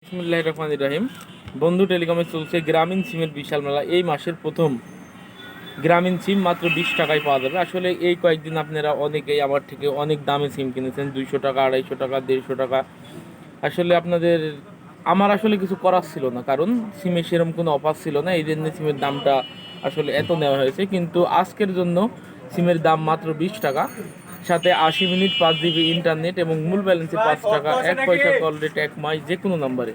বিসমিল্লাহির রহমানির রহিম। বন্ধু টেলিকমে চলছে গ্রামীণ সিমের বিশাল মেলা। এই মাসের প্রথম গ্রামীণ সিম মাত্র 20 টাকায় পাওয়া যাবে। আসলে এই কয়েকদিন আপনারা অনেকেই আমার থেকে অনেক দামে সিম কিনেছেন, 200 টাকা, 250 টাকা, 150 টাকা। আসলে আমার আসলে কিছু করার ছিল না, কারণ সিমে সেরকম কোনো অফার ছিল না, এই জন্য সিমের দামটা আসলে এত নেওয়া হয়েছে। কিন্তু আজকের জন্য সিমের দাম মাত্র 20 টাকা, সাথে 80 মিনিট 5 জিবি ইন্টারনেট এবং মূল ব্যালেন্সে 5 টাকা, 1 পয়সা কল রেট 1 মাস যে কোনো নাম্বারে।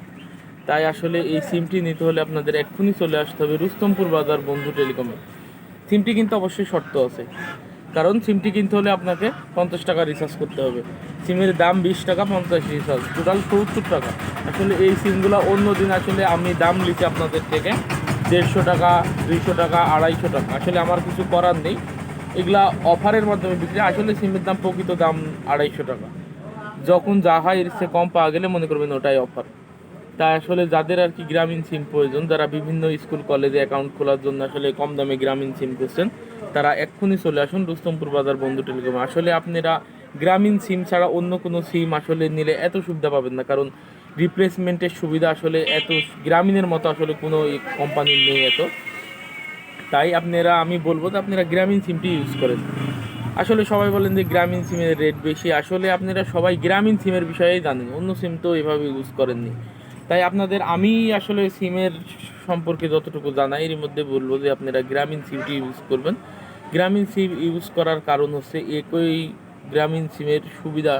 তাই আসলে এই সিমটি নিতে হলে আপনাদের এক্ষুনি চলে আসতে হবে রুস্তমপুর বাজার বন্ধু টেলিকমে। সিমটি কিন্তু অবশ্যই শর্ত আছে, কারণ সিমটি কিনতে হলে আপনাকে 50 টাকা রিচার্জ করতে হবে। সিমের দাম 20 টাকা, 50 রিচার্জ, টোটাল 70 টাকা। আসলে এই সিমগুলো অন্য দিন আসলে আমি দাম লিখি আপনাদের থেকে 150 টাকা, 200 টাকা, 250 টাকা। আসলে আমার কিছু করার নেই, এগুলা অফারের মাধ্যমে বিক্রি। আসলে সিমের দাম প্রকৃত দাম 250 টাকা। যখন যা হয় এর চেয়ে কম পাওয়া গেলে মনে করবেন ওটাই অফার। তাই আসলে যাদের গ্রামীণ সিম প্রয়োজন, যারা বিভিন্ন স্কুল কলেজে অ্যাকাউন্ট খোলার জন্য আসলে কম দামে গ্রামীণ সিম করছেন, তারা এক্ষুনি চলে আসুন রুস্তমপুর বাজার বন্ধু টেলিকমে। আসলে আপনারা গ্রামীণ সিম ছাড়া অন্য কোনো সিম আসলে নিলে এত সুবিধা পাবেন না, কারণ রিপ্লেসমেন্টের সুবিধা আসলে এত গ্রামীণের মতো আসলে কোনো কোম্পানির নেই এত। তাই আমি বলবো যে আপনারা গ্রামীণ সিমটি ইউজ করেন। আসলে সবাই বলেন যে গ্রামীণ সিমের রেট বেশি, আসলে আপনারা সবাই গ্রামীণ সিমের বিষয়েই জানেন, অন্য সিম তো এভাবে ইউজ করেননি। তাই আমি আসলে সিমের সম্পর্কে যতটুকু জানাই এর মধ্যে বলবো যে আপনারা গ্রামীণ সিমটি ইউজ করবেন। গ্রামীণ সিম ইউজ করার কারণ হচ্ছে একই গ্রামীণ সিমের সুবিধা,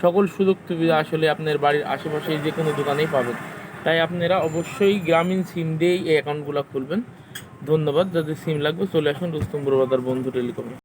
সকল সুযোগ সুবিধা আসলে আপনার বাড়ির আশেপাশে যে কোনো দোকানেই পাবেন। তাই আপনারা অবশ্যই গ্রামীণ সিম দিয়েই এই অ্যাকাউন্টগুলো খুলবেন। ধন্যবাদ। যাদের সিম লাগবে চলে আসুন রুস্তমপুর বাজার বন্ধু টেলিকমে।